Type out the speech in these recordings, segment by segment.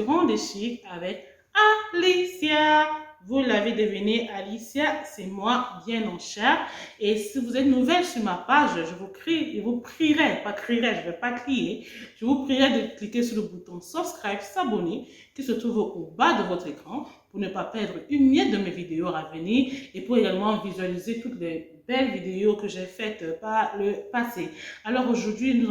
Ronde et Chic avec Alicia. Vous l'avez deviné, Alicia, c'est moi, bien en chair. Et si vous êtes nouvelle sur ma page, je vous prierai, pas crierai, je ne vais pas crier, je vous prierai de cliquer sur le bouton subscribe, s'abonner, qui se trouve au bas de votre écran pour ne pas perdre une miette de mes vidéos à venir et pour également visualiser toutes les belles vidéos que j'ai faites par le passé. Alors aujourd'hui, nous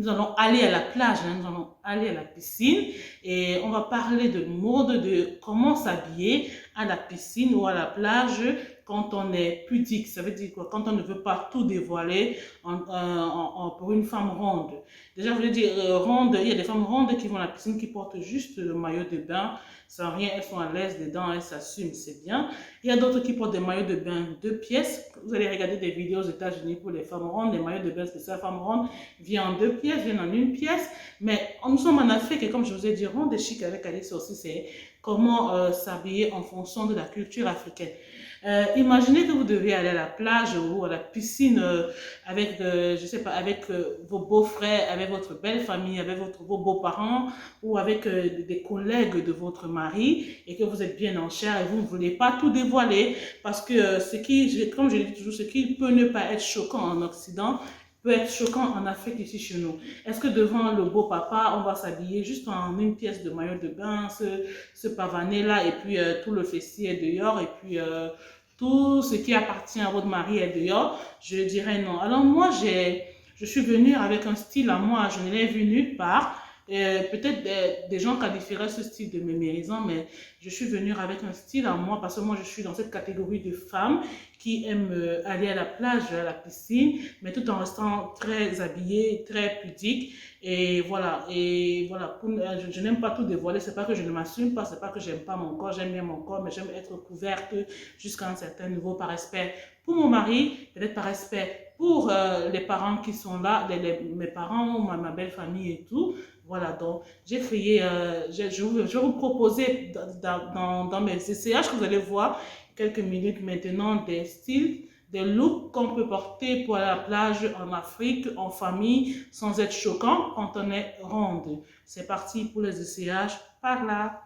allons aller à la plage, nous allons aller à la piscine et on va parler de mode, de comment s'habiller à la piscine ou à la plage quand on est pudique. Ça veut dire quoi? Quand on ne veut pas tout dévoiler pour une femme ronde. Déjà, je veux dire, ronde, il y a des femmes rondes qui vont à la piscine, qui portent juste le maillot de bain, sans rien, elles sont à l'aise dedans, elles s'assument, c'est bien. Il y a d'autres qui portent des maillots de bain 2 pièces. Vous allez regarder des vidéos aux États-Unis pour les femmes rondes, les maillots de bain spécial femmes rondes viennent en 2 pièces, viennent en 1 pièce. Mais nous sommes en Afrique et comme je vous ai dit, Ronde et Chic avec Alice aussi, c'est comment s'habiller en fonction de la culture africaine. Imaginez que vous devez aller à la plage ou à la piscine avec, je sais pas, avec vos beaux-frères, avec votre belle famille, avec vos beaux-parents ou avec des collègues de votre mari et que vous êtes bien en chair et vous ne voulez pas tout dévoiler parce que comme je le dis toujours, ce qui peut ne pas être choquant en Occident peut être choquant en Afrique ici chez nous. Est-ce que devant le beau papa, on va s'habiller juste en 1 pièce de maillot de bain, se pavaner là et puis tout le fessier est dehors et puis tout ce qui appartient à votre mari est dehors? Je dirais non. Alors moi, je suis venue avec un style à moi, je ne l'ai vu nulle part. Peut-être des gens qualifieraient ce style de mémérisant, mais je suis venue avec un style à moi parce que moi je suis dans cette catégorie de femmes qui aiment aller à la plage, à la piscine, mais tout en restant très habillée, très pudique. Et voilà, je n'aime pas tout dévoiler, c'est pas que je ne m'assume pas, c'est pas que j'aime pas mon corps, j'aime bien mon corps, mais j'aime être couverte jusqu'à un certain niveau par respect pour mon mari, peut-être par respect pour les parents qui sont là, mes parents, ma belle famille et tout. Voilà, donc j'ai créé, je vais vous proposer dans mes essayages que vous allez voir quelques minutes maintenant des styles, des looks qu'on peut porter pour aller à la plage en Afrique, en famille, sans être choquant quand on est ronde. C'est parti pour les essayages par là.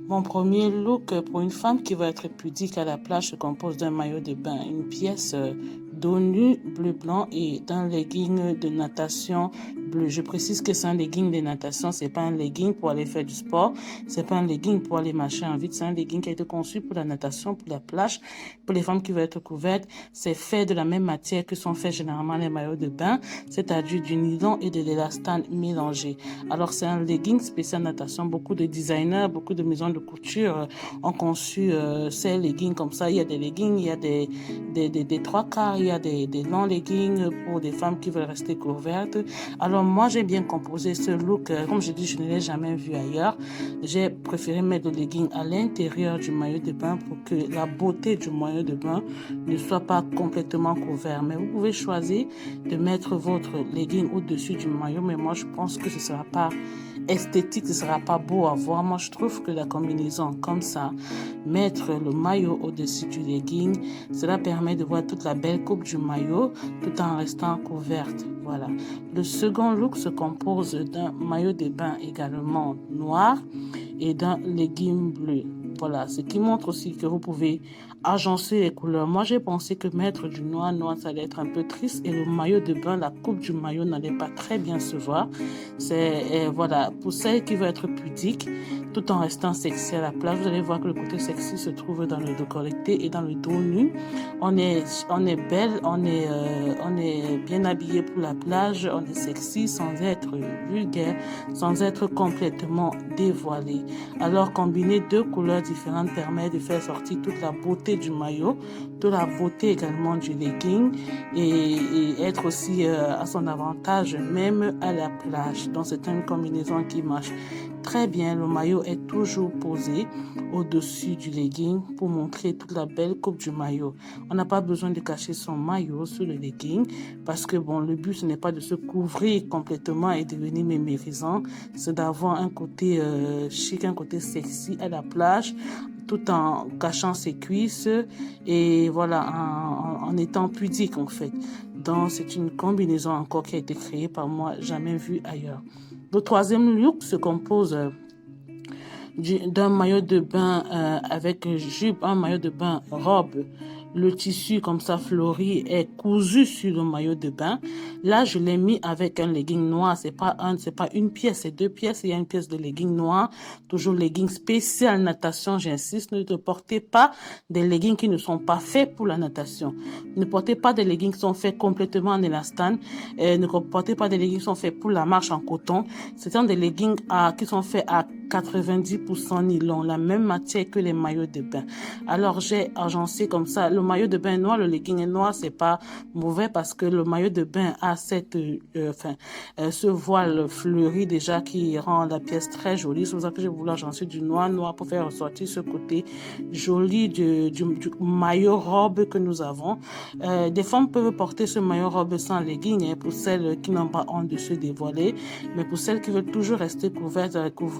Mon premier look pour une femme qui va être pudique à la plage se compose d'un maillot de bain, une pièce dos nu bleu-blanc et d'un legging de natation bleu. Je précise que c'est un legging de natation, c'est pas un legging pour aller faire du sport, c'est pas un legging pour aller marcher en vide, c'est un legging qui a été conçu pour la natation, pour la plage, pour les femmes qui veulent être couvertes. C'est fait de la même matière que sont faits généralement les maillots de bain, c'est-à-dire du nylon et de l'élastane mélangé. Alors c'est un legging spécial natation. Beaucoup de designers, beaucoup de maisons de couture ont conçu ces leggings comme ça. Il y a des leggings, il y a des 3/4, il y a des longs leggings pour des femmes qui veulent rester couvertes. Alors moi j'ai bien composé ce look, comme je dis, je ne l'ai jamais vu ailleurs. J'ai préféré mettre le legging à l'intérieur du maillot de bain pour que la beauté du maillot de bain ne soit pas complètement couvert. Mais vous pouvez choisir de mettre votre legging au-dessus du maillot, mais moi je pense que ce ne sera pas esthétique, ce ne sera pas beau à voir. Moi je trouve que la combinaison comme ça, mettre le maillot au-dessus du legging, cela permet de voir toute la belle coupe du maillot tout en restant couverte. Voilà. Le second look se compose d'un maillot de bain également noir et d'un legging bleu. Voilà, ce qui montre aussi que vous pouvez agencer les couleurs. Moi, j'ai pensé que mettre du noir, ça allait être un peu triste et le maillot de bain, la coupe du maillot n'allait pas très bien se voir. Voilà, pour celles qui veulent être pudiques, tout en restant sexy à la plage, vous allez voir que le côté sexy se trouve dans le décolleté et dans le dos nu. On est belle, on est bien habillé pour la plage, on est sexy sans être vulgaire, sans être complètement dévoilé. Alors, combiner 2 couleurs différentes permet de faire sortir toute la beauté du maillot, toute la beauté également du legging et être aussi à son avantage même à la plage. Donc, c'est une combinaison qui marche très bien. Le maillot est toujours posé au-dessus du legging pour montrer toute la belle coupe du maillot. On n'a pas besoin de cacher son maillot sous le legging parce que bon, le but ce n'est pas de se couvrir complètement et devenir mémérisant, c'est d'avoir un côté chic, un côté sexy à la plage tout en cachant ses cuisses et voilà, en étant pudique en fait. dedans. C'est une combinaison encore qui a été créée par moi, jamais vue ailleurs. Le troisième look se compose d'un maillot de bain avec jupe, un maillot de bain robe. Le tissu comme ça fleuri est cousu sur le maillot de bain. Là, je l'ai mis avec un legging noir. C'est pas une pièce, c'est deux pièces. Il y a une pièce de legging noir. Toujours legging spécial natation, j'insiste. Ne portez pas des leggings qui ne sont pas faits pour la natation. Ne portez pas des leggings qui sont faits complètement en élastane. Ne portez pas des leggings qui sont faits pour la marche en coton. Ce sont des leggings qui sont faits à 90% nylon, la même matière que les maillots de bain. Alors, j'ai agencé comme ça. Le maillot de bain noir, le legging est noir, c'est pas mauvais parce que le maillot de bain a ce voile fleuri déjà qui rend la pièce très jolie. C'est pour ça que j'ai voulu agencer du noir pour faire ressortir ce côté joli du maillot robe que nous avons. Des femmes peuvent porter ce maillot robe sans legging, pour celles qui n'ont pas honte de se dévoiler, mais pour celles qui veulent toujours rester couvertes,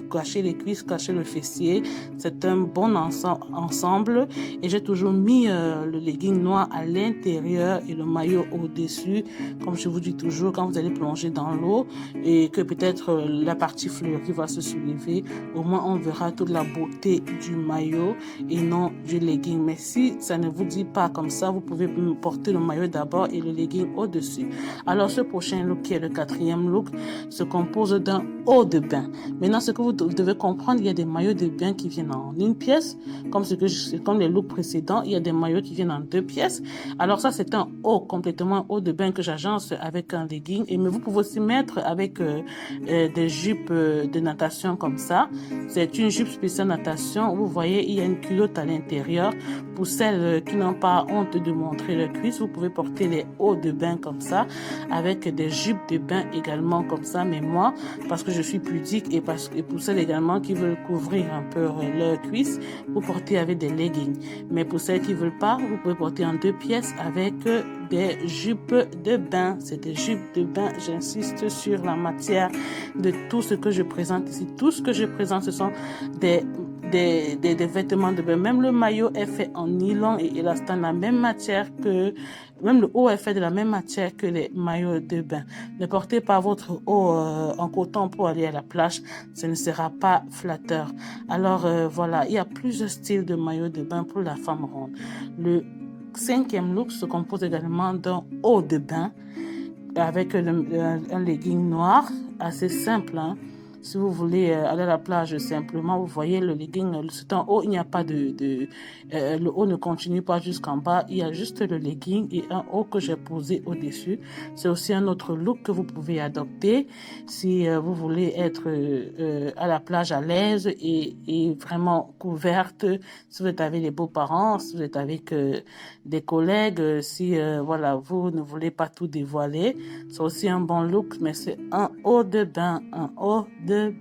cacher les cuisses, cacher le fessier, c'est un bon ensemble. Et j'ai toujours mis le legging noir à l'intérieur et le maillot au-dessus. Comme je vous dis toujours, quand vous allez plonger dans l'eau et que peut-être la partie fleurie va se soulever, au moins on verra toute la beauté du maillot et non du legging. Mais si ça ne vous dit pas comme ça, vous pouvez porter le maillot d'abord et le legging au-dessus. Alors ce prochain look, qui est le quatrième look, se compose d'un haut de bain. Maintenant, ce que vous devez comprendre, il y a des maillots de bain qui viennent en une pièce, comme les looks précédents. Il y a des maillots qui viennent en deux pièces. Alors ça, c'est un haut, complètement haut de bain que j'agence avec un legging. Mais vous pouvez aussi mettre avec des jupes de natation comme ça. C'est une jupe spéciale natation. Vous voyez, il y a une culotte à l'intérieur. Pour celles qui n'ont pas honte de montrer leurs cuisses, vous pouvez porter les hauts de bain comme ça, avec des jupes de bain également comme ça. Mais moi, parce que je suis pudique et pour celles également qui veulent couvrir un peu leurs cuisses, vous portez avec des leggings. Mais pour celles qui veulent pas, vous pouvez porter en deux pièces avec des jupes de bain. C'est des jupes de bain. J'insiste sur la matière de tout ce que je présente ici. Tout ce que je présente, ce sont des vêtements de bain. Même le maillot est fait en nylon et élastane, la même matière que, même le haut est fait de la même matière que les maillots de bain. Ne portez pas votre haut en coton pour aller à la plage. Ce ne sera pas flatteur. Alors voilà, il y a plusieurs styles de maillots de bain pour la femme ronde. Le cinquième look se compose également d'un haut de bain avec un legging noir assez simple, hein. Si vous voulez aller à la plage simplement, vous voyez le legging, c'est en haut, il n'y a pas le haut ne continue pas jusqu'en bas, il y a juste le legging et un haut que j'ai posé au-dessus. C'est aussi un autre look que vous pouvez adopter si vous voulez être à la plage à l'aise et vraiment couverte, si vous êtes avec les beaux-parents, si vous êtes avec des collègues, si voilà, vous ne voulez pas tout dévoiler. C'est aussi un bon look, mais c'est un haut de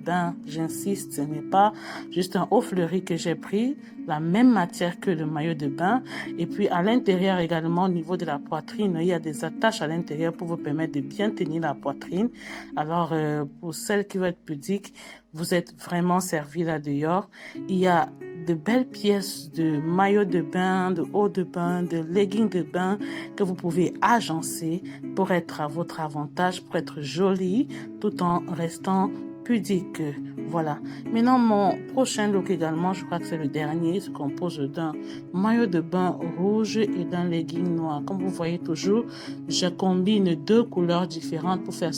bain, j'insiste, ce n'est pas juste un haut fleuri que j'ai pris, la même matière que le maillot de bain. Et puis à l'intérieur également, au niveau de la poitrine, il y a des attaches à l'intérieur pour vous permettre de bien tenir la poitrine. Alors pour celles qui veulent être pudiques, vous êtes vraiment servis là dehors. Il y a de belles pièces de maillot de bain, de haut de bain, de leggings de bain que vous pouvez agencer pour être à votre avantage, pour être jolie tout en restant pudique. Voilà. Maintenant, mon prochain look également, je crois que c'est le dernier, se compose d'un maillot de bain rouge et d'un legging noir. Comme vous voyez toujours, je combine deux couleurs différentes pour faire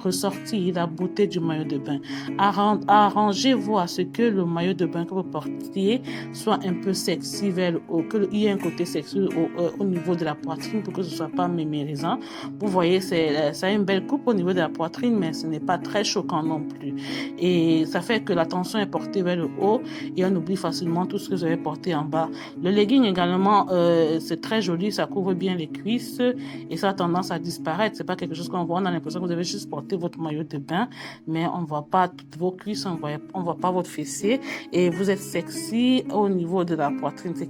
ressortir la beauté du maillot de bain. Arrangez-vous à ce que le maillot de bain que vous portiez soit un peu sexy vers le haut, qu'il y ait un côté sexy au niveau de la poitrine pour que ce soit pas mémérisant. Vous voyez, ça a une belle coupe au niveau de la poitrine, mais ce n'est pas très choquant non plus. Et ça fait que l'attention est portée vers le haut et on oublie facilement tout ce que vous avez porté en bas. Le legging également, c'est très joli, ça couvre bien les cuisses et ça a tendance à disparaître. C'est pas quelque chose qu'on voit, on a l'impression que vous avez juste porté votre maillot de bain, mais on voit pas toutes vos cuisses, on voit pas votre fessier et vous êtes sexy au niveau de la poitrine, ce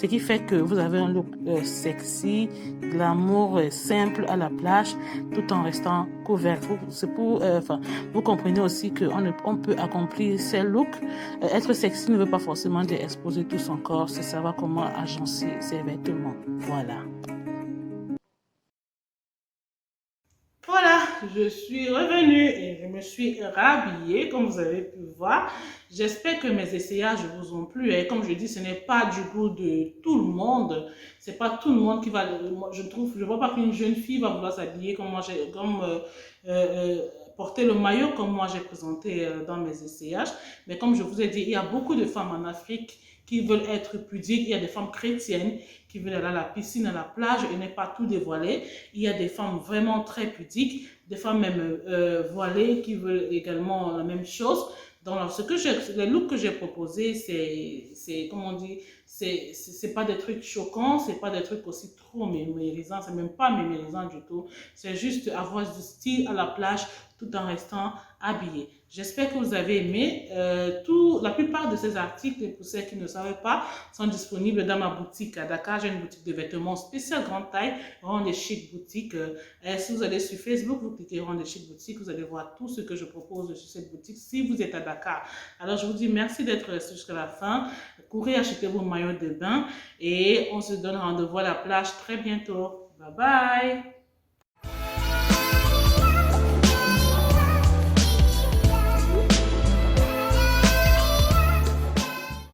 qui fait que vous avez un look sexy, glamour, simple à la plage, tout en restant couvert. Vous comprenez aussi qu'on peut accomplir ces looks. Être sexy ne veut pas forcément dire exposer tout son corps, c'est savoir comment agencer ses vêtements. Voilà. je suis revenue et je me suis rhabillée, comme vous avez pu voir. J'espère que mes essayages vous ont plu. Et comme je dis, ce n'est pas du goût de tout le monde. C'est pas tout le monde qui va. Je vois pas qu'une jeune fille va vouloir s'habiller comme moi, porter le maillot comme moi j'ai présenté dans mes essayages. Mais comme je vous ai dit, il y a beaucoup de femmes en Afrique qui veulent être pudiques. Il y a des femmes chrétiennes qui veulent aller à la piscine, à la plage et ne pas tout dévoiler. Il y a des femmes vraiment très pudiques, des femmes même voilées qui veulent également la même chose. Donc, les looks que j'ai proposés, comment on dit, c'est pas des trucs choquants, c'est pas des trucs aussi trop mémérisants, c'est même pas mémérisant du tout. C'est juste avoir du style à la plage tout en restant habillé. J'espère que vous avez aimé. La plupart de ces articles, pour ceux qui ne savent pas, sont disponibles dans ma boutique à Dakar. J'ai une boutique de vêtements spéciale grande taille, Ronde et Chic Boutique. Si vous allez sur Facebook, vous cliquez Ronde et Chic Boutique, vous allez voir tout ce que je propose sur cette boutique si vous êtes à Dakar. Alors, je vous dis merci d'être resté jusqu'à la fin. Courez acheter vos maillots de bain et on se donne rendez-vous à la plage très bientôt. Bye bye!